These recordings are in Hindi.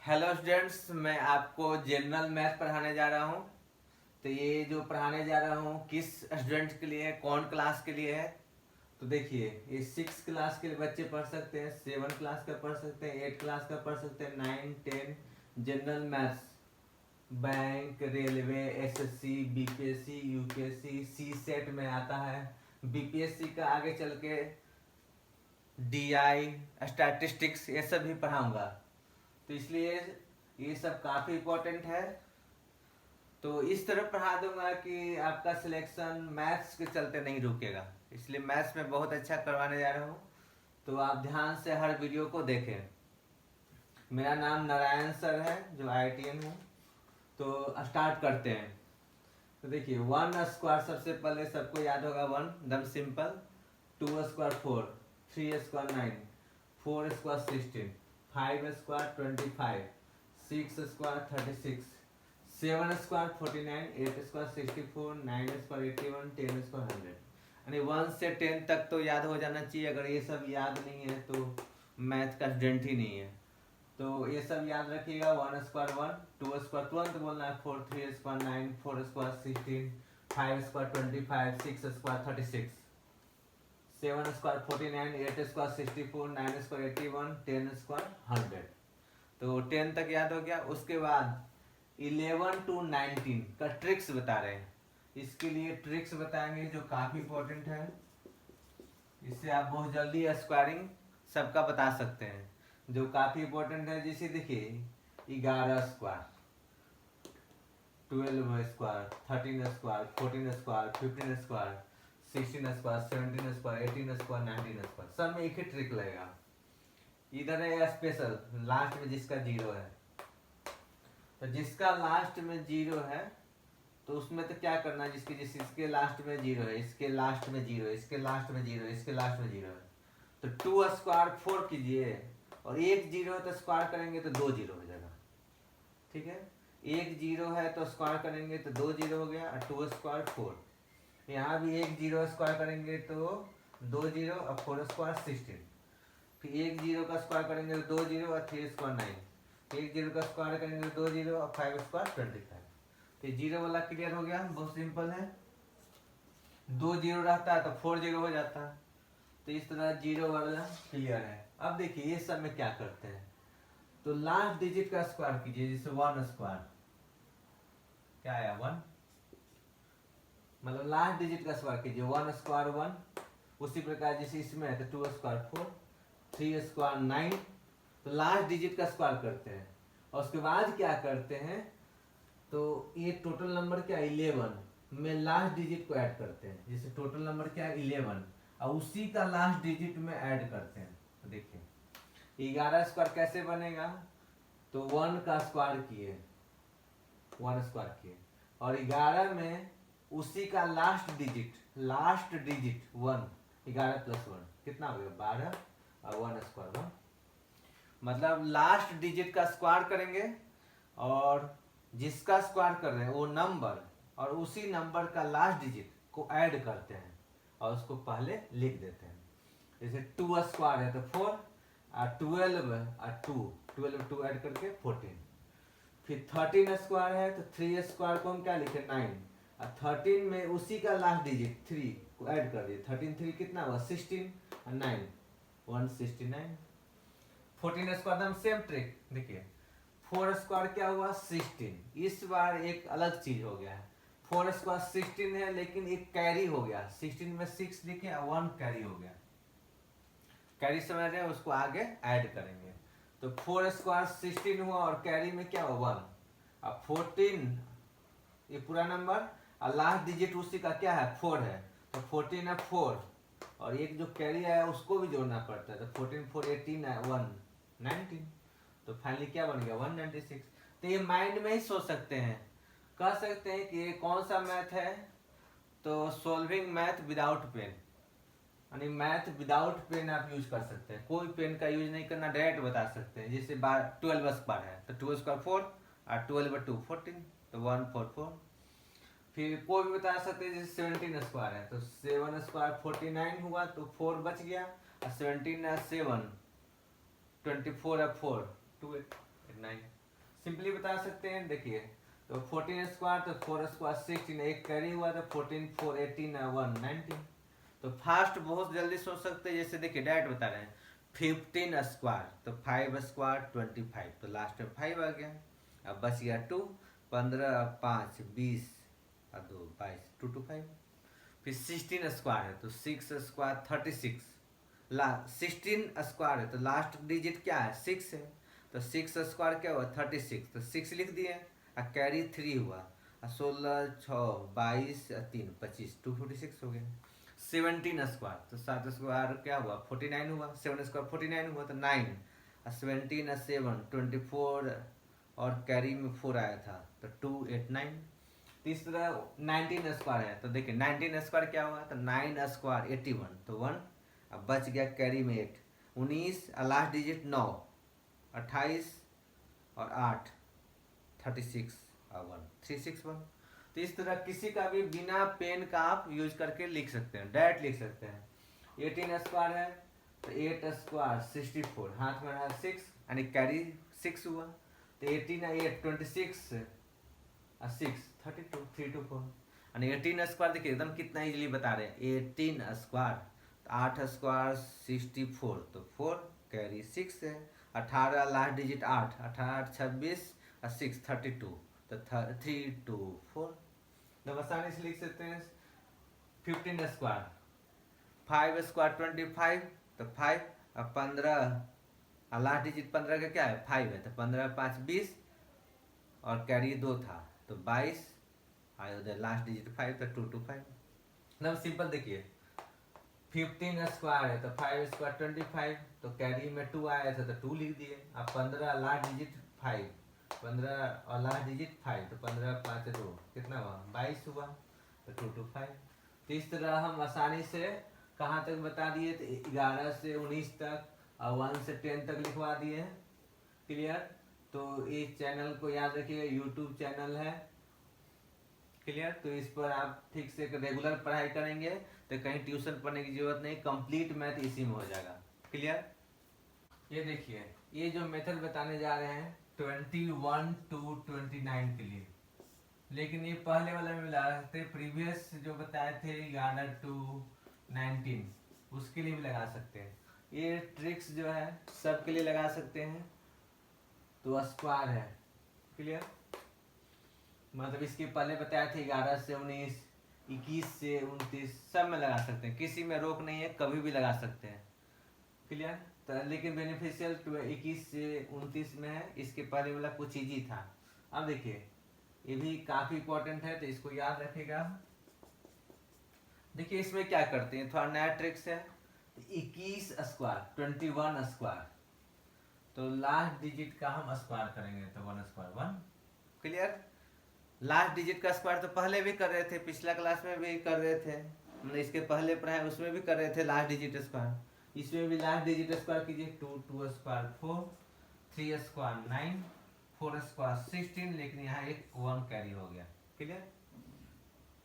हेलो स्टूडेंट्स, मैं आपको जनरल मैथ पढ़ाने जा रहा हूँ। तो ये जो पढ़ाने जा रहा हूँ किस स्टूडेंट के लिए है, कौन क्लास के लिए है। तो देखिए, ये 6 क्लास के बच्चे पढ़ सकते हैं, 7 क्लास का पढ़ सकते हैं, 8 क्लास का पढ़ सकते हैं, 9, 10। General maths, bank, railway, SSC, BPSC, UPSC, CSAT में आता है। बीपीएससी का आगे चल के डीआई, स्टैटिस्टिक्स, ये सब भी पढ़ाऊंगा। तो इसलिए ये सब काफ़ी इम्पोर्टेंट है। तो इस तरह पढ़ा दूंगा कि आपका सिलेक्शन मैथ्स के चलते नहीं रुकेगा। इसलिए मैथ्स में बहुत अच्छा करवाने जा रहा हूँ। तो आप ध्यान से हर वीडियो को देखें। मेरा नाम नारायण सर है, जो IITian हूँ। तो स्टार्ट करते हैं। तो देखिए, 1 स्क्वायर सबसे पहले सबको याद होगा, 1 एकदम simple. 2 square 4, 3 square 9, 4 square 16, 5 square 25, 6 square 36, 7 square 49, 8 square 64, 9 square 81, 10 square 100। यानी 1 से 10 तक तो याद हो जाना चाहिए। अगर ये सब याद नहीं है तो मैथ का स्टूडेंट ही नहीं है। तो ये सब याद रखिएगा। 1 स्क्वायर 1, 2 स्क्वायर तुरंत बोलना है 4, 3 square 9, 4 square 16, 5 square 25, 6 square 36, 7 square 49, 8 square 64, 9 square 81, 10 square 100। तो 10 तक याद हो गया। उसके बाद 11 to 19 का ट्रिक्स बता रहे हैं। इसके लिए ट्रिक्स बताएंगे जो काफ़ी इंपॉर्टेंट है। इससे आप बहुत जल्दी स्क्वायरिंग सबका बता सकते हैं, जो काफ़ी इंपॉर्टेंट है। जैसे देखिए, 11 square, 12 square, 13 square, 14 square, 15 square, 16 square, 17 square, 18 square, 19 square, सब में एक ही ट्रिक लगेगा। इधर है स्पेशल, लास्ट में जिसका 0 है। तो जिसका लास्ट में 0 है तो उसमें तो क्या करना है, इसके लास्ट में 0 है, इसके लास्ट में 0 है, इसके लास्ट में 0 है, इसके लास्ट में 0 है। तो 2 स्क्वायर 4 कीजिए, और एक 0 है तो स्क्वायर करेंगे तो 2 0 हो जाएगा। ठीक है, एक 0 है तो स्क्वायर करेंगे तो 2 0 हो गया, और 2 स्क्वायर 4। यहाँ भी एक 0 स्क्वायर करेंगे तो 2 0, और 4 स्क्वायर 16। फिर एक 0 का स्क्वायर करेंगे तो 2 0, और 3 स्क्वायर 9। एक 0 का स्क्वायर करेंगे तो 2 0, और 5 स्क्वायर 25। तो 0 वाला क्लियर हो गया, बहुत सिंपल है। 2 0 रहता है तो 4 0 हो जाता है। तो इस तरह 0 वाला क्लियर है। अब देखिए, ये सब में क्या करते हैं, तो लास्ट डिजिट का स्क्वायर कीजिए। जैसे 1 स्क्वायर क्या आया, 1, मतलब लास्ट डिजिट का स्क्वायर कीजिए। 1 स्क्वायर 1। उसी प्रकार जैसे इसमें है तो 2 स्क्वायर 4, 3 स्क्वायर 9। तो लास्ट डिजिट का स्क्वायर करते हैं, और उसके बाद क्या करते हैं, तो ये टोटल नंबर क्या 11 में लास्ट डिजिट को ऐड करते हैं। जैसे टोटल नंबर क्या है 11, और उसी का लास्ट डिजिट में ऐड करते हैं। तो देखिए, 11 स्क्वायर कैसे बनेगा, तो 1 का स्क्वायर किए, 1 स्क्वायर किए, और 11 में उसी का लास्ट डिजिट 1। 11 प्लस 1 कितना हो गया 12, और 1 स्क्वायर 1। मतलब लास्ट डिजिट का स्क्वायर करेंगे, और जिसका स्क्वायर कर रहे हैं वो नंबर, और उसी नंबर का लास्ट डिजिट को ऐड करते हैं, और उसको पहले लिख देते हैं। जैसे 2 स्क्वायर है तो 4, और 12 और 12 2 ऐड करके 14। फिर 13 स्क्वायर है तो 3 स्क्वायर को हम क्या लिखे 9, और 13 में उसी का लास्ट डिजिट 3 को ऐड कर दिए। 13 3 कितना हुआ 16, और 9 169। 14 स्क्वायर एकदम सेम ट्रिक। देखिए, 4 स्क्वायर क्या हुआ 16। इस बार एक अलग चीज हो गया है। 4 स्क्वायर 16 है, लेकिन एक कैरी हो गया। 16 में 6 लिखे, 1 कैरी हो गया। कैरी समझ रहे हैं, उसको आगे ऐड करेंगे। तो 4 स्क्वायर 16 हुआ, और कैरी में क्या हुआ 1। अब 14 ये पूरा नंबर, और लास्ट डिजिट उसी का क्या है 4 है। तो 14 है 4, और एक जो कैरी आया उसको भी जोड़ना पड़ता है। तो 14 4 18 है 1 19। तो फाइनली क्या बन गया 196। तो ये माइंड में ही सोच सकते हैं, कह सकते हैं कि ये कौन सा मैथ है, तो सॉल्विंग मैथ विदाउट पेन। यानी मैथ विदाउट पेन आप यूज कर सकते हैं, कोई पेन का यूज नहीं करना, डायरेक्ट बता सकते हैं। जैसे 12 स्क्वायर है तो 2 स्क्वायर 4, और 12 2 14, तो 144। फिर कोई भी बता सकते हैं, जैसे 17 स्क्वायर है तो 7 स्क्वायर 49 हुआ, तो 4 बच गया, और 17 है 7, 24 है 4, 2 9 सिंपली बता सकते हैं। देखिए तो 14 स्क्वायर तो 4 स्क्वायर 16, एक कैरी हुआ तो 14 4 18 1 19। तो फास्ट बहुत जल्दी सोच सकते हैं। जैसे देखिए डायरेक्ट बता रहे हैं 15 स्क्वायर तो 5 स्क्वायर 25, तो लास्ट में 5 आ गया। अब बच गया 2, 15 5 20 और 2 22, 2 2 5। फिर 16 स्क्वायर है तो 6 स्क्वायर 36, 16 स्क्वायर है तो लास्ट डिजिट क्या है 6 है, तो 6 स्क्वायर क्या हुआ 36, तो 6 लिख दिए और कैरी 3 हुआ, 16 6 22 3 25, 246 हो गया। 17 स्क्वायर तो 7 स्क्वायर क्या हुआ 49 हुआ, 7 स्क्वायर 49 हुआ तो 9, 17 7 24 और कैरी में 4 आया था तो 2 8 9। तीसरा 19 स्क्वायर है तो देखिए 19 स्क्वायर क्या हुआ तो 9 स्क्वायर 81 तो 1, अब बच गया कैरी में 8, 19 लास्ट डिजिट 9, 28 और 8 36 और 1 361। तो इस तरह किसी का भी बिना पेन का आप यूज करके लिख सकते हैं, डायरेक्ट लिख सकते हैं। 18 स्क्वायर है तो 8 स्क्वायर 64, हाथ में रहा 6 यानी कैरी 6 हुआ, तो 18 8 26 6 32 3 2 4 यानी 18 स्क्वायर। देखिए एकदम कितना इजीली बता रहे हैं 18 स्क्वायर तो 8 स्क्वायर 64 तो 4 कैरी 6 है, 18 लास्ट डिजिट 8, 18 26 और 6 32 तो 3 2 4। तो आसानी से लिख सकते हैं 15 स्क्वायर 5 स्क्वायर 25 तो 5 और 15 लास्ट डिजिट 15 का क्या है 5 है तो 15 5 20 और कैरी 2 था तो 22 आया उधर लास्ट डिजिट 5 तो 2 2 5। मतलब सिंपल देखिए 15 स्क्वायर है तो 5 स्क्वायर 25 तो कैरी में 2 आया था तो 2 लिख दिए। अब 15 लास्ट डिजिट 5, 15 और लास्ट डिजिट 5 तो 15 5 2 कितना हुआ 22 हुआ तो 2 2 5। तो इस तरह हम आसानी से कहाँ तक बता दिए तो 11 से 19 तक और 1 से 10 तक लिखवा दिए। क्लियर। तो इस चैनल को याद रखिएगा यूट्यूब चैनल है। क्लियर। तो इस पर आप ठीक से रेगुलर पढ़ाई करेंगे तो कहीं ट्यूशन पढ़ने की जरूरत नहीं, कंप्लीट मैथ इसी में हो जाएगा। क्लियर। ये देखिए ये जो मेथड बताने जा रहे हैं 21 to 29 के लिए, लेकिन ये पहले वाला में लगा सकते हैं, प्रीवियस जो बताए थे 11 to 19 उसके लिए भी लगा सकते हैं। ये ट्रिक्स जो है सब के लिए लगा सकते हैं। तो स्क्वायर है। क्लियर। मतलब इसके पहले बताया थे 11 से 19, 21 से 29 सब में लगा सकते हैं, किसी में रोक नहीं है, कभी भी लगा सकते हैं। क्लियर। तो लेकिन बेनिफिशियल 21 से 29 में है, इसके पहले वाला कुछ इजी था। अब देखिए ये भी काफी इंपॉर्टेंट है तो इसको याद रखिएगा। देखिए इसमें क्या करते हैं, थोड़ा नया ट्रिक्स है। 21 स्क्वायर 21 स्क्वायर तो लास्ट डिजिट का हम स्क्वायर करेंगे तो 1 स्क्वायर 1। क्लियर। लास्ट डिजिट का स्क्वायर तो पहले भी कर रहे थे, पिछला क्लास में भी कर रहे थे, मतलब इसके पहले पढ़ाए उसमें भी कर रहे थे लास्ट डिजिट स्क्वायर। इसमें भी लास्ट डिजिट स्क्वायर कीजिए 2 2 स्क्वायर 4, 3 स्क्वायर 9, 4 स्क्वायर 16, लेकिन यहाँ एक 1 कैरी हो गया। क्लियर।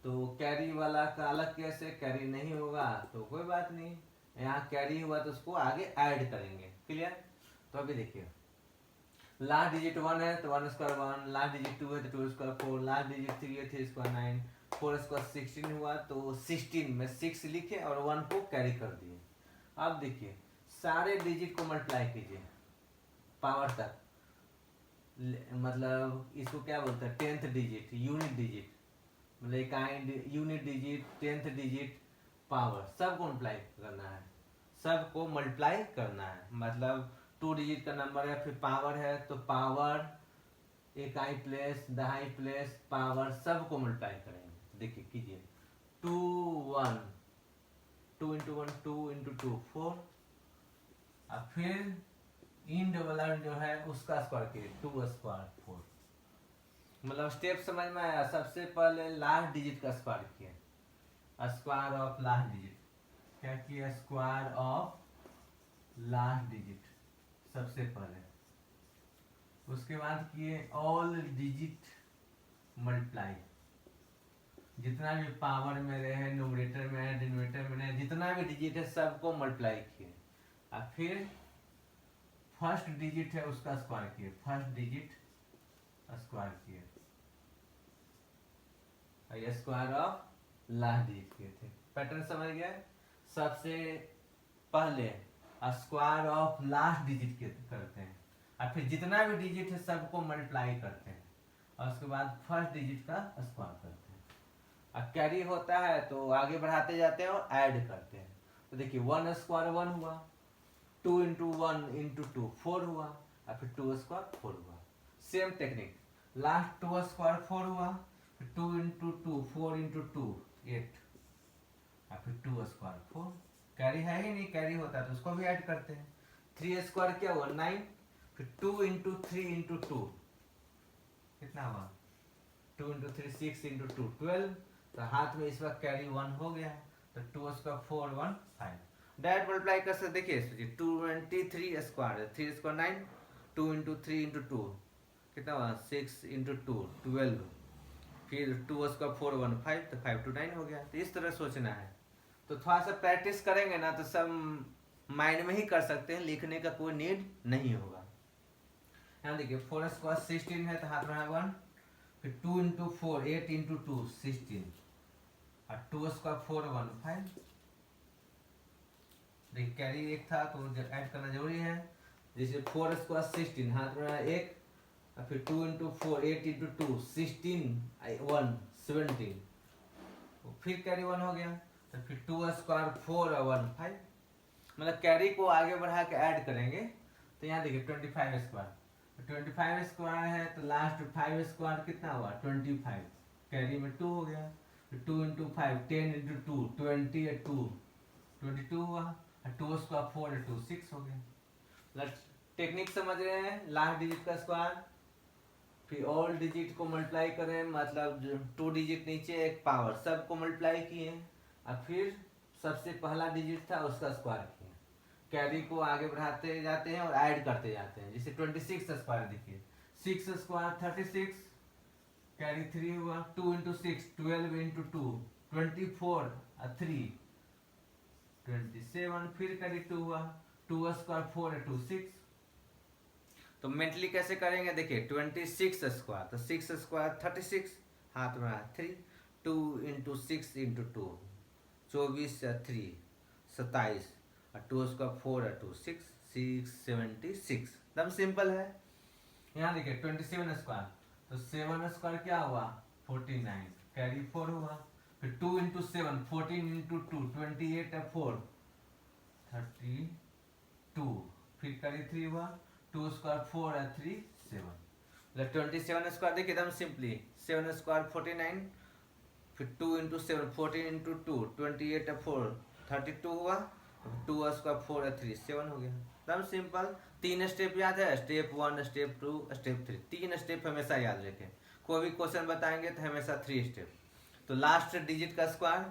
तो कैरी वाला का अलग कैसे, कैरी नहीं होगा तो कोई बात नहीं, यहाँ कैरी हुआ तो उसको आगे ऐड करेंगे। क्लियर। तो अभी देखिए लास्ट डिजिट 1 है तो 1 स्क्वायर 1, लास्ट डिजिट 2 है तो 2 स्क्वायर 4, लास्ट डिजिट 3 है 3 स्क्वायर 9, 4 स्क्वायर 16 हुआ तो 16 में 6 लिखे और 1 को कैरी कर दिए। अब देखिए सारे डिजिट को मल्टीप्लाई कीजिए पावर तक, मतलब इसको क्या बोलते हैं 10th डिजिट, यूनिट डिजिट, मतलब इकाई unit digit 10th digit power सबको मल्टीप्लाई करना है, सबको मल्टीप्लाई करना है। मतलब 2 डिजिट का नंबर है फिर पावर है तो पावर इकाई प्लेस दहाई प्लेस पावर सबको मल्टीप्लाई करेंगे। देखिए कीजिए 2 1 2 इंटू 1 2 इंटू 2 4 और फिर इन वाला जो है उसका स्क्वायर कीजिए 2 स्क्वायर 4। मतलब स्टेप समझ में आया। सबसे पहले लास्ट डिजिट का स्क्वायर किए, स्क्वायर ऑफ लास्ट डिजिट, क्या किया स्क्वायर ऑफ लास्ट डिजिट सबसे पहले, उसके बाद किए ऑल डिजिट मल्टीप्लाई, जितना भी पावर में रहे, न्यूमरेटर में है, डिनोमिनेटर में है, जितना भी डिजिट है सबको मल्टीप्लाई किए और फिर फर्स्ट डिजिट है उसका स्क्वायर किए, फर्स्ट डिजिट स्क्वायर किए, ये स्क्वायर ऑफ लास्ट डिजिट किए थे। पैटर्न समझ गए। सबसे पहले स्क्वायर ऑफ लास्ट डिजिट के करते हैं और फिर जितना भी डिजिट है सबको मल्टीप्लाई करते हैं और उसके बाद फर्स्ट डिजिट का स्क्वायर करते हैं। और कैरी होता है तो आगे बढ़ाते जाते हैं और ऐड करते हैं। तो देखिए 1 स्क्वायर 1 हुआ, 2 इंटू 1 इंटू 2 4 हुआ और फिर 2 स्क्वायर 4 हुआ। सेम टेक्निक, लास्ट 2 स्क्वायर 4 हुआ, फिर 2 इंटू 2 4 इंटू 2 8 और फिर 2 स्क्वायर 4। कैरी है ही नहीं, कैरी होता है तो उसको भी ऐड करते हैं। 3 स्क्वायर क्या हुआ 9, फिर 2 इंटू 3 इंटू 2 कितना हुआ 2 इंटू 3 6 इंटू 2 12। तो हाथ में इस वक्त कैरी 1 हो गया तो 2 स्क्वायर 4 1 5। डायरेक्ट मल्टीप्लाई कर सकते, देखिए 23 स्क्वायर 3 स्क्वायर 9, 2 इंटू 3 इंटू 2 कितना हुआ 6 इंटू 2 12, फिर 2 स्क्वायर 4 1 5 तो 5 to 9 हो गया। तो इस तरह सोचना है। तो थोड़ा सा प्रैक्टिस करेंगे ना तो सब माइंड में ही कर सकते हैं, लिखने का कोई नीड नहीं होगा। यहाँ देखिए 4 स्क्वायर 16 है तो हाथ में 1, फिर 2 इंटू 4 8 इंटू 2 16 और 2 स्क्वायर 4 1 5। देखिए कैरी एक था तो ऐड करना जरूरी है। जैसे 4 स्क्वायर 16 हाथ में 1 और फिर 2 इंटू 4 8 इंटू 2 16 1 17, फिर कैरी 1 हो गया तो फिर 2 स्क्वायर 4 1 5। मतलब कैरी को आगे बढ़ा के ऐड करेंगे। तो यहाँ देखिए 25 स्क्वायर, 25 स्क्वायर है तो लास्ट 5 स्क्वायर कितना हुआ 25, कैरी में 2 हो गया, फिर 2 इंटू 5 10 इंटू 2 20 2 22 हुआ और 2 स्क्वायर 4 2 6 हो गया। मतलब टेक्निक समझ रहे हैं, लास्ट डिजिट का स्क्वायर फिर ऑल डिजिट को मल्टीप्लाई करें, मतलब 2 डिजिट नीचे एक पावर सबको मल्टीप्लाई किए और फिर सबसे पहला डिजिट था उसका स्क्वायर किए। कैरी को आगे बढ़ाते जाते हैं और ऐड करते जाते हैं। जैसे 26 स्क्वायर देखिए 6 स्क्वायर 36, कैरी 3 हुआ, 2 इंटू 6 12 इंटू 2 24 और 3 27, फिर कैरी 2 हुआ, 2 स्क्वायर 4 2 6। तो मेंटली कैसे करेंगे देखिए 26 स्क्वायर तो 6 स्क्वायर 36, हाथ में 3 2 इंटू 6 इंटू 2 24 3 27 और 2 स्क्वायर 4 2 6 676। एकदम सिंपल है। यहाँ देखिए 27 स्क्वायर तो 7 स्क्वायर क्या हुआ 49, कैरी 4 हुआ, फिर 2 इंटू 7 14 इंटू 2 28 4 32, फिर कैरी 3 हुआ, 2 स्क्वायर 4 3 7। 27 स्क्वायर देखिए एकदम सिंपली 7 स्क्वायर 49, फिर 2 इंटू 7 14 इंटू 2 28 4 32 हुआ, 2 स्क्वायर 4 3 7 हो गया। एकदम सिंपल। 3 स्टेप याद है, स्टेप 1 स्टेप 2 स्टेप 3, 3 स्टेप हमेशा याद रखें। कोई भी क्वेश्चन बताएंगे तो हमेशा 3 स्टेप। तो लास्ट डिजिट का स्क्वायर,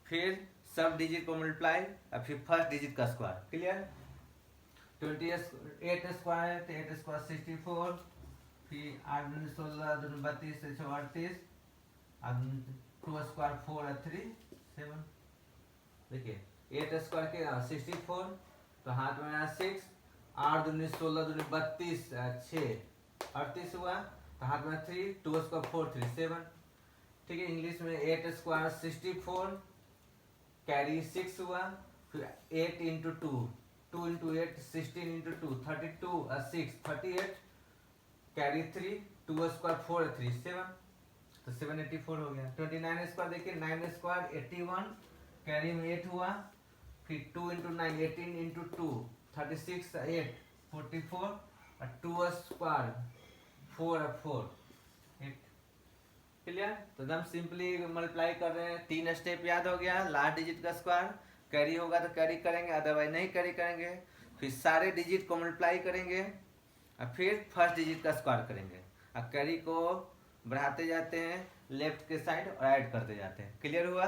फिर सब डिजिट को मल्टीप्लाई और फिर फर्स्ट डिजिट का स्क्वायर। क्लियर। 28 स्क्वायर तो 8 स्क्वायर 64, फिर 8 16 32 38 2 स्क्वायर 4 3 7। देखिए 8 स्क्वायर के 64 तो हाथ में 6, 8 दूनी 16 दूनी 32 6 38 हुआ तो हाथ में 3 2 स्क्वायर 4 3 7। ठीक है। इंग्लिश में 8 स्क्वायर 64, कैरी 6 हुआ, फिर 8 इंटू 2 2 इंटू 8 16 इंटू 2 32 और 6 38, कैरी 3 2 स्क्वायर 4 3 7 तो 784 हो गया। 29 स्क्वायर देखिए 9 स्क्वायर 81, कैरी में 8 हुआ, फिर 2 इंटू 9 18 इंटू 2 36 8 44 और 2 स्क्वायर 4 4 8। क्लियर। तो एकदम सिंपली मल्टीप्लाई कर रहे हैं। 3 स्टेप याद हो गया। लास्ट डिजिट का स्क्वायर, कैरी होगा तो कैरी करेंगे, अदरवाइज नहीं कैरी करेंगे। फिर सारे डिजिट को मल्टीप्लाई करेंगे और फिर फर्स्ट डिजिट का स्क्वायर करेंगे और कैरी को बढ़ाते जाते हैं लेफ्ट के साइड और ऐड करते जाते हैं। क्लियर हुआ।